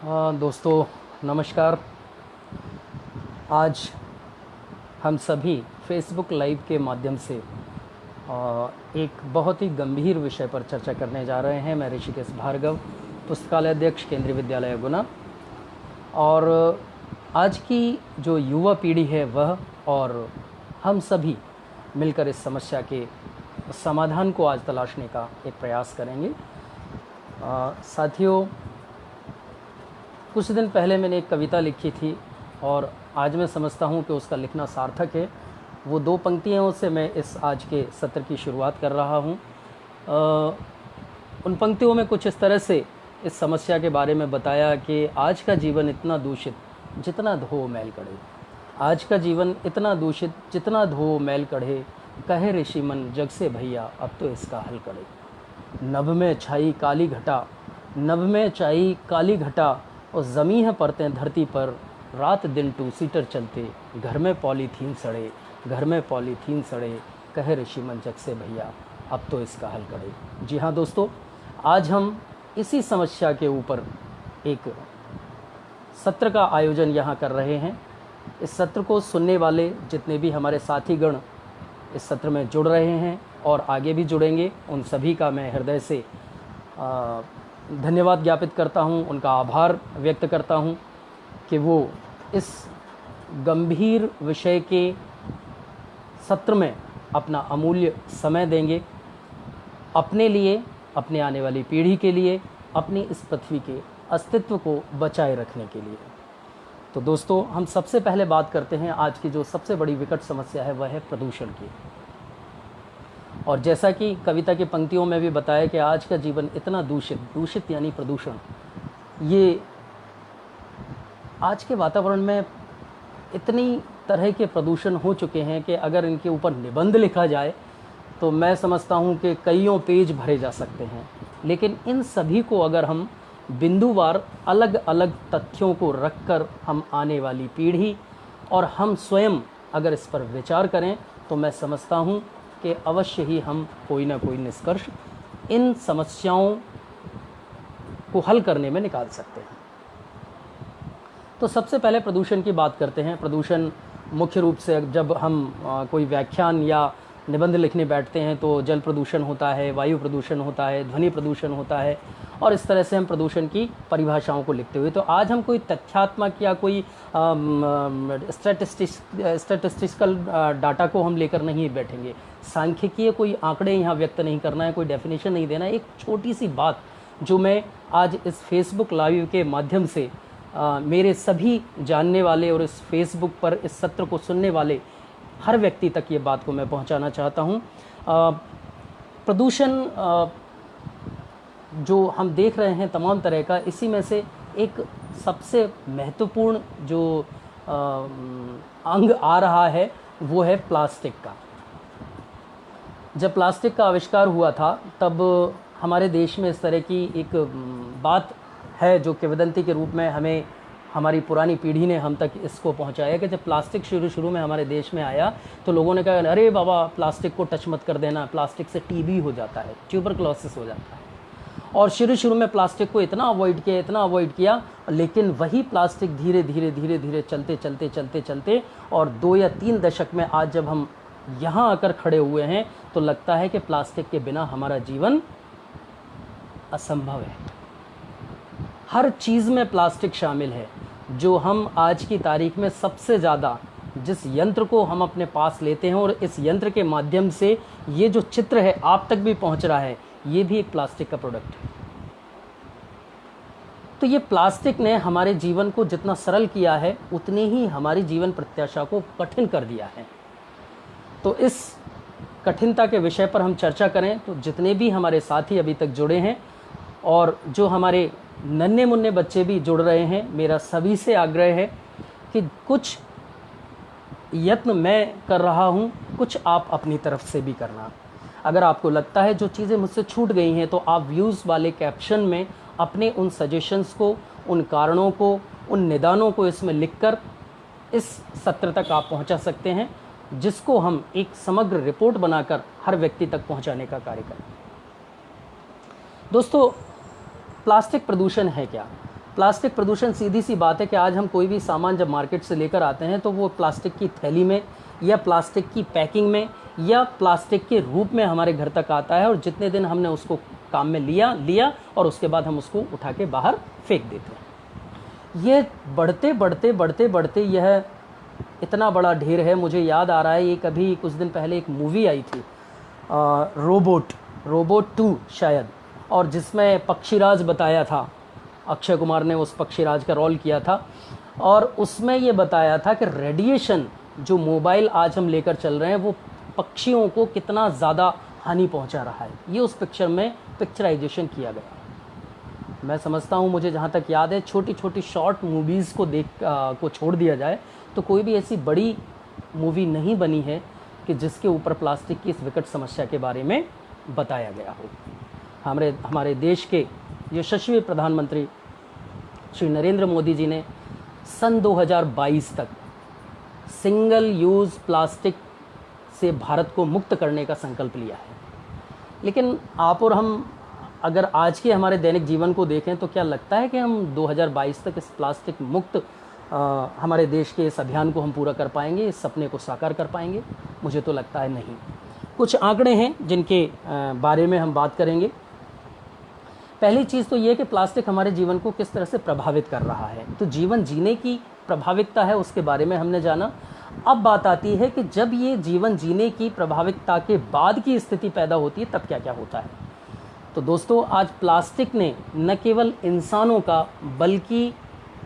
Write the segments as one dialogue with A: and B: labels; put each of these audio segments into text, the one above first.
A: दोस्तों नमस्कार। आज हम सभी फेसबुक लाइव के माध्यम से एक बहुत ही गंभीर विषय पर चर्चा करने जा रहे हैं। मैं ऋषिकेश भार्गव, पुस्तकालय अध्यक्ष, केंद्रीय विद्यालय गुना। और आज की जो युवा पीढ़ी है वह और हम सभी मिलकर इस समस्या के समाधान को आज तलाशने का एक प्रयास करेंगे। साथियों, कुछ दिन पहले मैंने एक कविता लिखी थी और आज मैं समझता हूँ कि उसका लिखना सार्थक है। वो 2 पंक्तियों से मैं इस आज के सत्र की शुरुआत कर रहा हूँ। उन पंक्तियों में कुछ इस तरह से इस समस्या के बारे में बताया कि आज का जीवन इतना दूषित जितना धो मैल कढ़े। आज का जीवन इतना दूषित जितना धो मैल कढ़े, कहे ऋषि मन जग से भैया अब तो इसका हल करे। नभ में छाई काली घटा, नभ में छाई काली घटा, और ज़मीं है परतें धरती पर, रात दिन 2 सीटर चलते, घर में पॉलीथीन सड़े, घर में पॉलीथीन सड़े, कहे ऋषि मन जग से भैया अब तो इसका हल करे। जी हाँ दोस्तों, आज हम इसी समस्या के ऊपर एक सत्र का आयोजन यहाँ कर रहे हैं। इस सत्र को सुनने वाले जितने भी हमारे साथीगण इस सत्र में जुड़ रहे हैं और आगे भी जुड़ेंगे, उन सभी का मैं हृदय से धन्यवाद ज्ञापित करता हूं, उनका आभार व्यक्त करता हूं कि वो इस गंभीर विषय के सत्र में अपना अमूल्य समय देंगे, अपने लिए, अपने आने वाली पीढ़ी के लिए, अपनी इस पृथ्वी के अस्तित्व को बचाए रखने के लिए। तो दोस्तों, हम सबसे पहले बात करते हैं आज की जो सबसे बड़ी विकट समस्या है वह है प्रदूषण की। और जैसा कि कविता की पंक्तियों में भी बताया कि आज का जीवन इतना दूषित यानी प्रदूषण, ये आज के वातावरण में इतनी तरह के प्रदूषण हो चुके हैं कि अगर इनके ऊपर निबंध लिखा जाए तो मैं समझता हूँ कि कईयों पेज भरे जा सकते हैं। लेकिन इन सभी को अगर हम बिंदुवार अलग अलग तथ्यों को रखकर हम आने वाली पीढ़ी और हम स्वयं अगर इस पर विचार करें तो मैं समझता हूँ कि अवश्य ही हम कोई ना कोई निष्कर्ष इन समस्याओं को हल करने में निकाल सकते हैं। तो सबसे पहले प्रदूषण की बात करते हैं। प्रदूषण मुख्य रूप से जब हम कोई व्याख्यान या निबंध लिखने बैठते हैं तो जल प्रदूषण होता है, वायु प्रदूषण होता है, ध्वनि प्रदूषण होता है, और इस तरह से हम प्रदूषण की परिभाषाओं को लिखते हुए, तो आज हम कोई तथ्यात्मक या कोई स्टैटिस्टिकल डाटा को हम लेकर नहीं बैठेंगे। सांख्यिकीय कोई आंकड़े यहाँ व्यक्त नहीं करना है, कोई डेफिनेशन नहीं देना है। एक छोटी सी बात जो मैं आज इस फेसबुक लाइव के माध्यम से मेरे सभी जानने वाले और इस फेसबुक पर इस सत्र को सुनने वाले हर व्यक्ति तक ये बात को मैं पहुंचाना चाहता हूं। प्रदूषण जो हम देख रहे हैं तमाम तरह का, इसी में से एक सबसे महत्वपूर्ण जो अंग आ रहा है वो है प्लास्टिक का। जब प्लास्टिक का आविष्कार हुआ था तब हमारे देश में इस तरह की एक बात है जो किंवदंती के रूप में हमें हमारी पुरानी पीढ़ी ने हम तक इसको पहुंचाया कि जब प्लास्टिक शुरू में हमारे देश में आया तो लोगों ने कहा अरे बाबा प्लास्टिक को टच मत कर देना, प्लास्टिक से टीबी हो जाता है, ट्यूबरक्लोसिस हो जाता है। और शुरू में प्लास्टिक को इतना अवॉइड किया, लेकिन वही प्लास्टिक धीरे धीरे चलते और 2 या 3 दशक में आज जब हम यहाँ आकर खड़े हुए हैं तो लगता है कि प्लास्टिक के बिना हमारा जीवन असंभव है। हर चीज़ में प्लास्टिक शामिल है। जो हम आज की तारीख में सबसे ज़्यादा जिस यंत्र को हम अपने पास लेते हैं और इस यंत्र के माध्यम से ये जो चित्र है आप तक भी पहुंच रहा है, ये भी एक प्लास्टिक का प्रोडक्ट है। तो ये प्लास्टिक ने हमारे जीवन को जितना सरल किया है उतनी ही हमारी जीवन प्रत्याशा को कठिन कर दिया है। तो इस कठिनता के विषय पर हम चर्चा करें तो जितने भी हमारे साथी अभी तक जुड़े हैं और जो हमारे नन्हे मुन्ने बच्चे भी जुड़ रहे हैं, मेरा सभी से आग्रह है कि कुछ यत्न मैं कर रहा हूं, कुछ आप अपनी तरफ से भी करना। अगर आपको लगता है जो चीज़ें मुझसे छूट गई हैं तो आप व्यूज़ वाले कैप्शन में अपने उन सजेशंस को, उन कारणों को, उन निदानों को इसमें लिखकर इस सत्र तक आप पहुंचा सकते हैं, जिसको हम एक समग्र रिपोर्ट बनाकर हर व्यक्ति तक पहुंचाने का कार्य करें। दोस्तों, प्लास्टिक प्रदूषण है क्या? प्लास्टिक प्रदूषण सीधी सी बात है कि आज हम कोई भी सामान जब मार्केट से लेकर आते हैं तो वो प्लास्टिक की थैली में या प्लास्टिक की पैकिंग में या प्लास्टिक के रूप में हमारे घर तक आता है, और जितने दिन हमने उसको काम में लिया और उसके बाद हम उसको उठा के बाहर फेंक देते हैं। ये बढ़ते बढ़ते बढ़ते बढ़ते यह इतना बड़ा ढेर है। मुझे याद आ रहा है, ये कभी कुछ दिन पहले एक मूवी आई थी रोबोट 2 शायद, और जिसमें पक्षीराज बताया था, अक्षय कुमार ने उस पक्षीराज का रोल किया था, और उसमें ये बताया था कि रेडिएशन जो मोबाइल आज हम लेकर चल रहे हैं वो पक्षियों को कितना ज़्यादा हानि पहुंचा रहा है। ये उस पिक्चर में पिक्चराइजेशन किया गया। मैं समझता हूँ, मुझे जहाँ तक याद है, छोटी छोटी शॉर्ट मूवीज़ को छोड़ दिया जाए तो कोई भी ऐसी बड़ी मूवी नहीं बनी है कि जिसके ऊपर प्लास्टिक की इस विकट समस्या के बारे में बताया गया हो। हमारे देश के यशस्वी प्रधानमंत्री श्री नरेंद्र मोदी जी ने सन 2022 तक सिंगल यूज़ प्लास्टिक से भारत को मुक्त करने का संकल्प लिया है। लेकिन आप और हम अगर आज के हमारे दैनिक जीवन को देखें तो क्या लगता है कि हम 2022 तक इस प्लास्टिक मुक्त हमारे देश के इस अभियान को हम पूरा कर पाएंगे, इस सपने को साकार कर पाएंगे? मुझे तो लगता है नहीं। कुछ आंकड़े हैं जिनके बारे में हम बात करेंगे। पहली चीज़ तो ये कि प्लास्टिक हमारे जीवन को किस तरह से प्रभावित कर रहा है। तो जीवन जीने की प्रभाविकता है, उसके बारे में हमने जाना। अब बात आती है कि जब ये जीवन जीने की प्रभाविकता के बाद की स्थिति पैदा होती है तब क्या क्या होता है। तो दोस्तों, आज प्लास्टिक ने न केवल इंसानों का बल्कि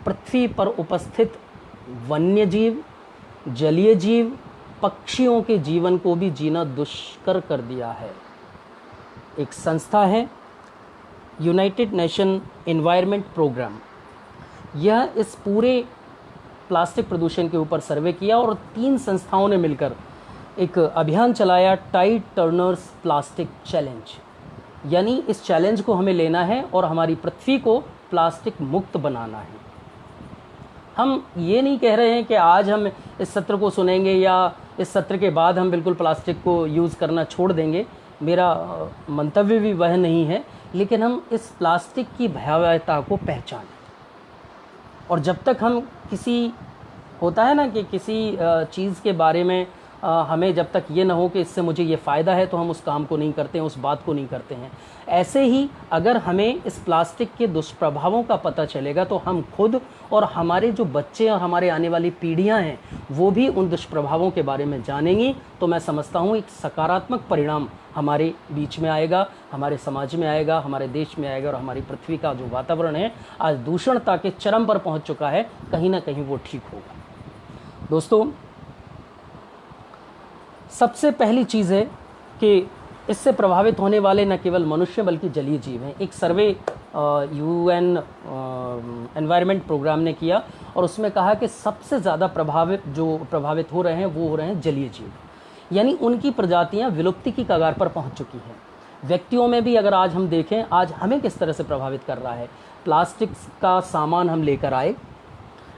A: पृथ्वी पर उपस्थित वन्य जीव, जलीय जीव, पक्षियों के जीवन को भी जीना दुष्कर कर दिया है। एक संस्था है यूनाइटेड नेशन एनवायरनमेंट प्रोग्राम, यह इस पूरे प्लास्टिक प्रदूषण के ऊपर सर्वे किया और 3 संस्थाओं ने मिलकर एक अभियान चलाया, टाइड टर्नर्स प्लास्टिक चैलेंज। यानी इस चैलेंज को हमें लेना है और हमारी पृथ्वी को प्लास्टिक मुक्त बनाना है। हम ये नहीं कह रहे हैं कि आज हम इस सत्र को सुनेंगे या इस सत्र के बाद हम बिल्कुल प्लास्टिक को यूज़ करना छोड़ देंगे, मेरा मंतव्य भी वह नहीं है। लेकिन हम इस प्लास्टिक की भयावहता को पहचानें, और जब तक हम होता है ना कि किसी चीज़ के बारे में हमें जब तक ये ना हो कि इससे मुझे ये फ़ायदा है तो हम उस काम को नहीं करते हैं, उस बात को नहीं करते हैं। ऐसे ही अगर हमें इस प्लास्टिक के दुष्प्रभावों का पता चलेगा तो हम खुद और हमारे जो बच्चे और हमारे आने वाली पीढ़ियां हैं वो भी उन दुष्प्रभावों के बारे में जानेंगी। तो मैं समझता हूँ एक सकारात्मक परिणाम हमारे बीच में आएगा, हमारे समाज में आएगा, हमारे देश में आएगा, और हमारी पृथ्वी का जो वातावरण है आज दूषणता के चरम पर पहुँच चुका है, कहीं ना कहीं वो ठीक होगा। दोस्तों, सबसे पहली चीज़ है कि इससे प्रभावित होने वाले न केवल मनुष्य बल्कि जलीय जीव हैं। एक सर्वे यूएन एनवायरनमेंट प्रोग्राम ने किया और उसमें कहा कि सबसे ज़्यादा प्रभावित हो रहे हैं वो हो रहे हैं जलीय जीव, यानी उनकी प्रजातियां विलुप्ति की कगार पर पहुंच चुकी हैं। व्यक्तियों में भी अगर आज हम देखें, आज हमें किस तरह से प्रभावित कर रहा है। प्लास्टिक का सामान हम लेकर आए,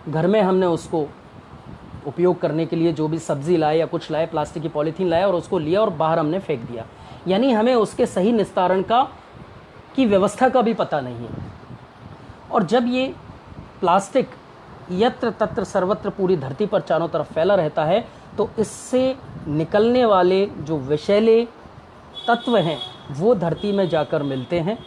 A: घर में हमने उसको उपयोग करने के लिए जो भी सब्ज़ी लाए या कुछ लाए, प्लास्टिक की पॉलीथीन लाए और उसको लिया और बाहर हमने फेंक दिया, यानी हमें उसके सही निस्तारण की व्यवस्था का भी पता नहीं है। और जब ये प्लास्टिक यत्र तत्र सर्वत्र पूरी धरती पर चारों तरफ फैला रहता है तो इससे निकलने वाले जो विषैले तत्व हैं वो धरती में जाकर मिलते हैं,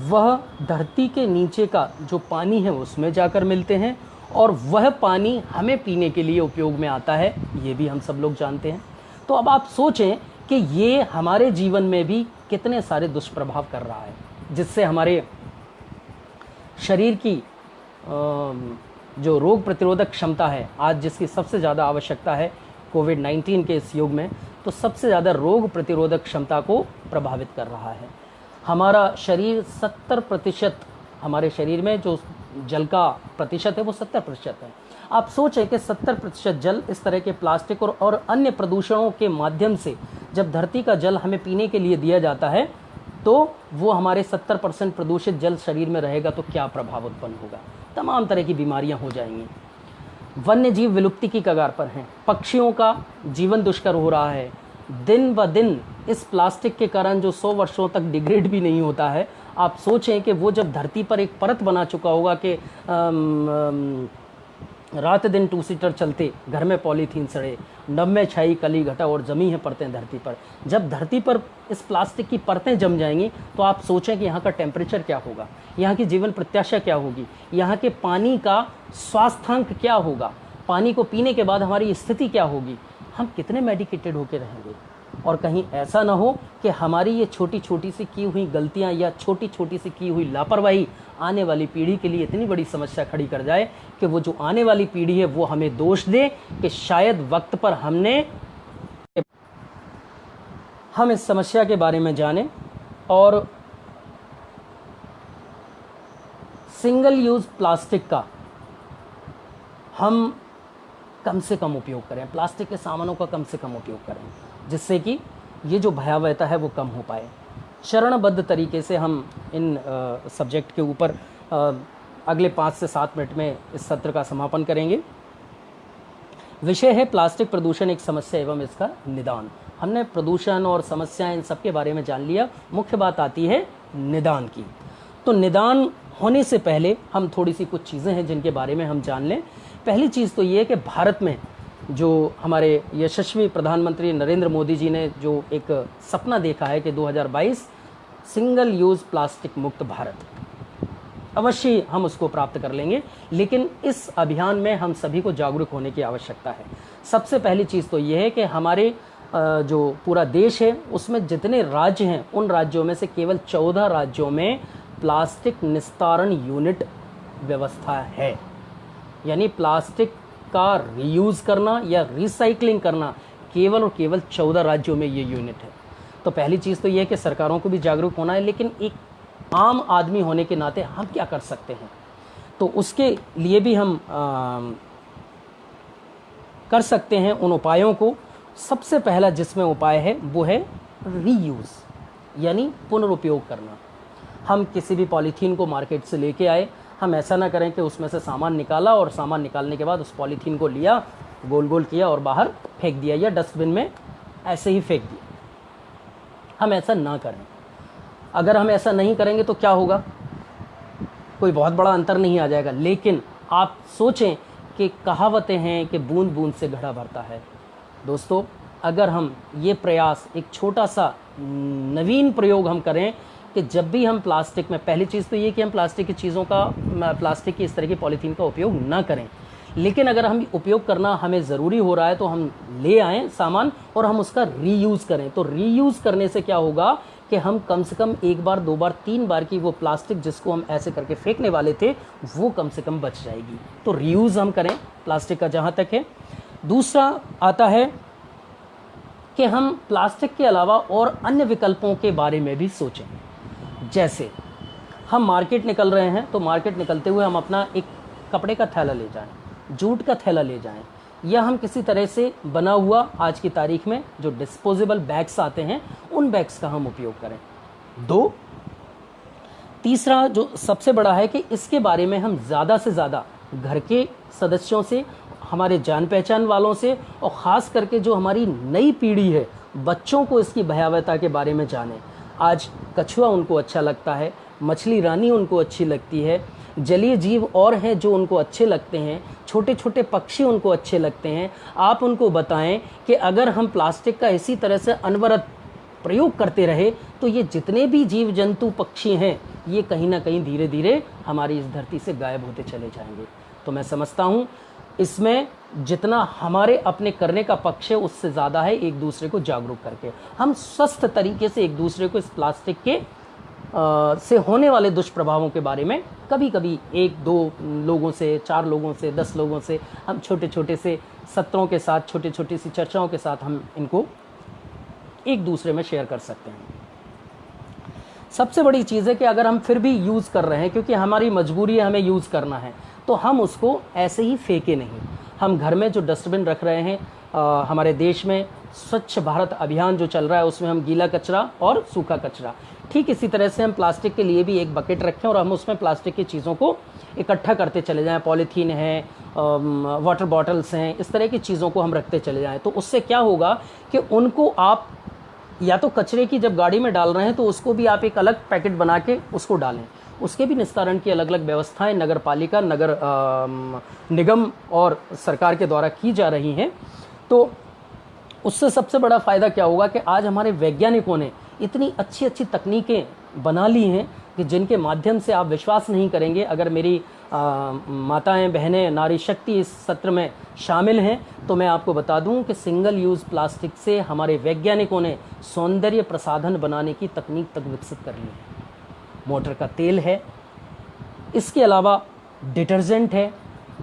A: वह धरती के नीचे का जो पानी है उसमें जाकर मिलते हैं, और वह पानी हमें पीने के लिए उपयोग में आता है, ये भी हम सब लोग जानते हैं। तो अब आप सोचें कि ये हमारे जीवन में भी कितने सारे दुष्प्रभाव कर रहा है, जिससे हमारे शरीर की जो रोग प्रतिरोधक क्षमता है, आज जिसकी सबसे ज़्यादा आवश्यकता है कोविड-19 के इस युग में, तो सबसे ज़्यादा रोग प्रतिरोधक क्षमता को प्रभावित कर रहा है। हमारा शरीर 70%, हमारे शरीर में जो जल का प्रतिशत है वो 70% है। आप सोचें कि 70% जल इस तरह के प्लास्टिक और अन्य प्रदूषणों के माध्यम से जब धरती का जल हमें पीने के लिए दिया जाता है तो वो हमारे 70% प्रदूषित जल शरीर में रहेगा तो क्या प्रभाव उत्पन्न होगा, तमाम तरह की बीमारियां हो जाएंगी। वन्य जीव विलुप्ति की कगार पर हैं, पक्षियों का जीवन दुष्कर हो रहा है। दिन ब दिन इस प्लास्टिक के कारण जो 100 वर्षों तक डिग्रेड भी नहीं होता है, आप सोचें कि वो जब धरती पर एक परत बना चुका होगा कि रात दिन 2 सीटर चलते, घर में पॉलीथीन सड़े, नभ में छाई कली घटा और जमी है परतें धरती पर। जब धरती पर इस प्लास्टिक की परतें जम जाएंगी तो आप सोचें कि यहाँ का टेम्परेचर क्या होगा, यहाँ की जीवन प्रत्याशा क्या होगी, यहाँ के पानी का स्वास्थ्यांक क्या होगा, पानी को पीने के बाद हमारी स्थिति क्या होगी, हम कितने मेडिकेटेड होकर रहेंगे। और कहीं ऐसा ना हो कि हमारी ये छोटी छोटी सी की हुई गलतियां या छोटी छोटी सी की हुई लापरवाही आने वाली पीढ़ी के लिए इतनी बड़ी समस्या खड़ी कर जाए कि वो जो आने वाली पीढ़ी है वो हमें दोष दे कि शायद वक्त पर हम इस समस्या के बारे में जाने और सिंगल यूज़ प्लास्टिक का हम कम से कम उपयोग करें, प्लास्टिक के सामानों का कम से कम उपयोग करें, जिससे कि ये जो भयावहता है वो कम हो पाए। चरणबद्ध तरीके से हम इन सब्जेक्ट के ऊपर अगले 5 से 7 मिनट में इस सत्र का समापन करेंगे। विषय है प्लास्टिक प्रदूषण, एक समस्या एवं इसका निदान। हमने प्रदूषण और समस्याएं इन सब के बारे में जान लिया, मुख्य बात आती है निदान की। तो निदान होने से पहले हम थोड़ी सी कुछ चीज़ें हैं जिनके बारे में हम जान लें। पहली चीज़ तो ये है कि भारत में जो हमारे यशस्वी प्रधानमंत्री नरेंद्र मोदी जी ने जो एक सपना देखा है कि 2022 सिंगल यूज़ प्लास्टिक मुक्त भारत, अवश्य हम उसको प्राप्त कर लेंगे, लेकिन इस अभियान में हम सभी को जागरूक होने की आवश्यकता है। सबसे पहली चीज़ तो ये है कि हमारे जो पूरा देश है उसमें जितने राज्य हैं उन राज्यों में से केवल 14 राज्यों में प्लास्टिक निस्तारण यूनिट व्यवस्था है, यानी प्लास्टिक का रीयूज़ करना या रिसाइकलिंग करना केवल और केवल 14 राज्यों में ये यूनिट है। तो पहली चीज़ तो ये है कि सरकारों को भी जागरूक होना है, लेकिन एक आम आदमी होने के नाते हम क्या कर सकते हैं, तो उसके लिए भी हम कर सकते हैं उन उपायों को। सबसे पहला जिसमें उपाय है वो है रीयूज़, यानी पुनरुपयोग करना। हम किसी भी पॉलीथीन को मार्केट से लेके आए, हम ऐसा ना करें कि उसमें से सामान निकाला और सामान निकालने के बाद उस पॉलीथीन को लिया, गोल गोल किया और बाहर फेंक दिया या डस्टबिन में ऐसे ही फेंक दिया। हम ऐसा ना करें। अगर हम ऐसा नहीं करेंगे तो क्या होगा, कोई बहुत बड़ा अंतर नहीं आ जाएगा, लेकिन आप सोचें कि कहावतें हैं कि बूंद बूंद से घड़ा भरता है। दोस्तों, अगर हम ये प्रयास, एक छोटा सा नवीन प्रयोग हम करें कि जब भी हम प्लास्टिक में, पहली चीज़ तो ये कि हम प्लास्टिक की चीज़ों का, प्लास्टिक की इस तरह की पॉलीथीन का उपयोग ना करें, लेकिन अगर हम उपयोग करना हमें ज़रूरी हो रहा है तो हम ले आएँ सामान और हम उसका रीयूज़ करें। तो रीयूज़ करने से क्या होगा कि हम कम से कम 1 बार 2 बार 3 बार की वो प्लास्टिक जिसको हम ऐसे करके फेंकने वाले थे वो कम से कम बच जाएगी। तो रीयूज़ हम करें प्लास्टिक का जहाँ तक है। दूसरा आता है कि हम प्लास्टिक के अलावा और अन्य विकल्पों के बारे में भी सोचें। जैसे हम मार्केट निकल रहे हैं तो मार्केट निकलते हुए हम अपना एक कपड़े का थैला ले जाएं, जूट का थैला ले जाएं, या हम किसी तरह से बना हुआ आज की तारीख में जो डिस्पोजेबल बैग्स आते हैं उन बैग्स का हम उपयोग करें। 2, तीसरा जो सबसे बड़ा है कि इसके बारे में हम ज़्यादा से ज़्यादा घर के सदस्यों से, हमारे जान पहचान वालों से और ख़ास करके जो हमारी नई पीढ़ी है, बच्चों को इसकी भयावहता के बारे में जानें। आज कछुआ उनको अच्छा लगता है, मछली रानी उनको अच्छी लगती है, जलीय जीव और हैं जो उनको अच्छे लगते हैं, छोटे छोटे पक्षी उनको अच्छे लगते हैं। आप उनको बताएं कि अगर हम प्लास्टिक का इसी तरह से अनवरत प्रयोग करते रहे तो ये जितने भी जीव जंतु पक्षी हैं ये कहीं ना कहीं धीरे धीरे हमारी इस धरती से गायब होते चले जाएंगे। तो मैं समझता हूँ इसमें जितना हमारे अपने करने का पक्ष है उससे ज़्यादा है एक दूसरे को जागरूक करके हम स्वस्थ तरीके से एक दूसरे को इस प्लास्टिक के से होने वाले दुष्प्रभावों के बारे में कभी कभी 1-2 लोगों से, 4 लोगों से, 10 लोगों से हम छोटे छोटे से सत्रों के साथ, छोटी छोटी सी चर्चाओं के साथ हम इनको एक दूसरे में शेयर कर सकते हैं। सबसे बड़ी चीज़ है कि अगर हम फिर भी यूज़ कर रहे हैं, क्योंकि हमारी मजबूरी है, हमें यूज़ करना है, तो हम उसको ऐसे ही फेंके नहीं। हम घर में जो डस्टबिन रख रहे हैं, हमारे देश में स्वच्छ भारत अभियान जो चल रहा है उसमें हम गीला कचरा और सूखा कचरा, ठीक इसी तरह से हम प्लास्टिक के लिए भी एक बकेट रखें और हम उसमें प्लास्टिक की चीज़ों को इकट्ठा करते चले जाएं। पॉलीथीन है, वाटर बॉटल्स हैं, इस तरह की चीज़ों को हम रखते चले जाएं। तो उससे क्या होगा कि उनको आप या तो कचरे की जब गाड़ी में डाल रहे हैं तो उसको भी आप एक अलग पैकेट बना के उसको डालें। उसके भी निस्तारण की अलग अलग व्यवस्थाएं नगर पालिका, नगर निगम और सरकार के द्वारा की जा रही हैं। तो उससे सबसे बड़ा फ़ायदा क्या होगा कि आज हमारे वैज्ञानिकों ने इतनी अच्छी अच्छी तकनीकें बना ली हैं कि जिनके माध्यम से आप विश्वास नहीं करेंगे, अगर मेरी माताएं, बहनें, नारी शक्ति इस सत्र में शामिल हैं तो मैं आपको बता दूं कि सिंगल यूज़ प्लास्टिक से हमारे वैज्ञानिकों ने सौंदर्य प्रसाधन बनाने की तकनीक तक विकसित कर ली है। मोटर का तेल है, इसके अलावा डिटर्जेंट है,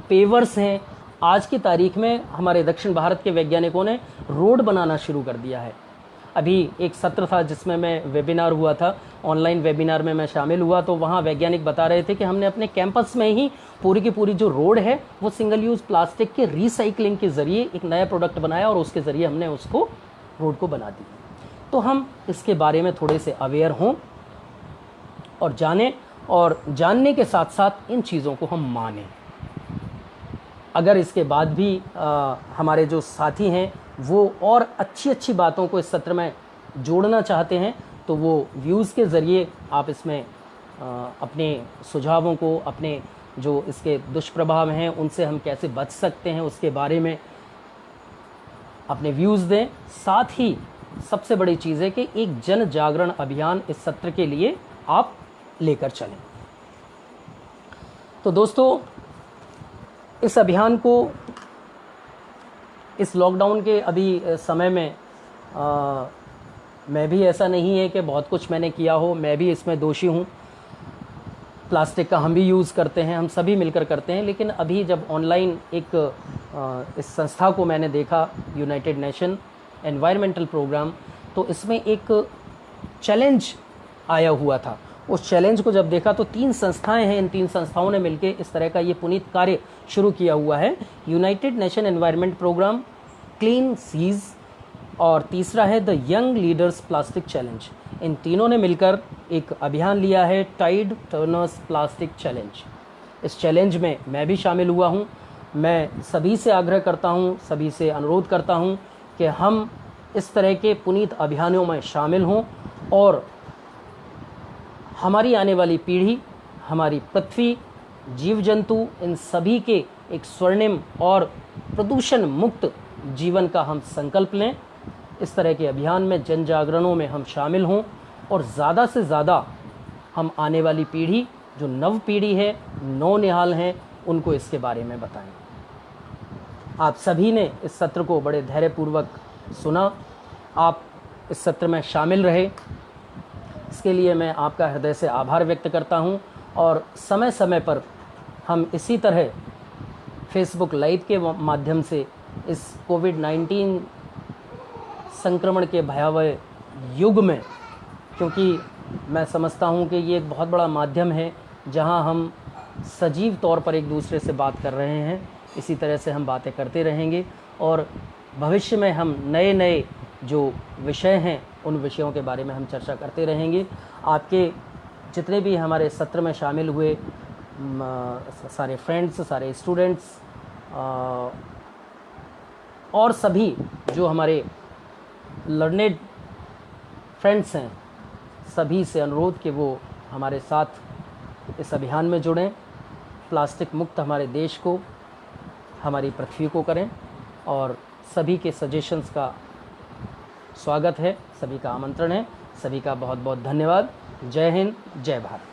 A: पेवर्स हैं। आज की तारीख में हमारे दक्षिण भारत के वैज्ञानिकों ने रोड बनाना शुरू कर दिया है। अभी एक सत्र था जिसमें मैं वेबिनार हुआ था, ऑनलाइन वेबिनार में मैं शामिल हुआ, तो वहाँ वैज्ञानिक बता रहे थे कि हमने अपने कैंपस में ही पूरी की पूरी जो रोड है वो सिंगल यूज़ प्लास्टिक के रिसाइकलिंग के ज़रिए एक नया प्रोडक्ट बनाया और उसके ज़रिए हमने उसको रोड को बना दी। तो हम इसके बारे में थोड़े से अवेयर हों और जानें, और जानने के साथ साथ इन चीज़ों को हम मानें। अगर इसके बाद भी हमारे जो साथी हैं वो और अच्छी अच्छी बातों को इस सत्र में जोड़ना चाहते हैं तो वो व्यूज़ के ज़रिए आप इसमें अपने सुझावों को, अपने जो इसके दुष्प्रभाव हैं उनसे हम कैसे बच सकते हैं उसके बारे में अपने व्यूज़ दें। साथ ही सबसे बड़ी चीज़ है कि एक जन जागरण अभियान इस सत्र के लिए आप लेकर चलें। तो दोस्तों, इस अभियान को इस लॉकडाउन के अभी समय में मैं भी, ऐसा नहीं है कि बहुत कुछ मैंने किया हो, मैं भी इसमें दोषी हूँ। प्लास्टिक का हम भी यूज़ करते हैं, हम सभी मिलकर करते हैं। लेकिन अभी जब ऑनलाइन एक इस संस्था को मैंने देखा, यूनाइटेड नेशन एनवायरमेंटल प्रोग्राम, तो इसमें एक चैलेंज आया हुआ था। उस चैलेंज को जब देखा तो 3 संस्थाएं हैं, इन 3 संस्थाओं ने मिलकर इस तरह का ये पुनीत कार्य शुरू किया हुआ है। United Nation Environment Programme, Clean Seas, और तीसरा है the Young Leaders Plastic Challenge. इन तीनों ने मिलकर एक अभियान लिया है, टाइड टर्नर्स प्लास्टिक चैलेंज। इस चैलेंज में मैं भी शामिल हुआ हूँ। मैं सभी से आग्रह करता हूँ, सभी से अनुरोध करता हूँ कि हम इस तरह के पुनीत अभियानों में शामिल हों और हमारी आने वाली पीढ़ी, हमारी पृथ्वी, जीव जंतु, इन सभी के एक स्वर्णिम और प्रदूषण मुक्त जीवन का हम संकल्प लें। इस तरह के अभियान में, जन जागरणों में हम शामिल हों और ज़्यादा से ज़्यादा हम आने वाली पीढ़ी, जो नव पीढ़ी है, नौनिहाल हैं, उनको इसके बारे में बताएं। आप सभी ने इस सत्र को बड़े धैर्यपूर्वक सुना, आप इस सत्र में शामिल रहे, इसके लिए मैं आपका हृदय से आभार व्यक्त करता हूं। और समय समय पर हम इसी तरह फेसबुक लाइव के माध्यम से इस कोविड-19 संक्रमण के भयावह युग में, क्योंकि मैं समझता हूं कि ये एक बहुत बड़ा माध्यम है जहां हम सजीव तौर पर एक दूसरे से बात कर रहे हैं, इसी तरह से हम बातें करते रहेंगे और भविष्य में हम नए नए जो विषय हैं उन विषयों के बारे में हम चर्चा करते रहेंगे। आपके जितने भी हमारे सत्र में शामिल हुए सारे फ्रेंड्स, सारे स्टूडेंट्स और सभी जो हमारे लर्नेड फ्रेंड्स हैं, सभी से अनुरोध कि वो हमारे साथ इस अभियान में जुड़ें, प्लास्टिक मुक्त हमारे देश को, हमारी पृथ्वी को करें। और सभी के सजेशंस का स्वागत है, सभी का आमंत्रण है। सभी का बहुत बहुत धन्यवाद। जय हिंद, जय भारत।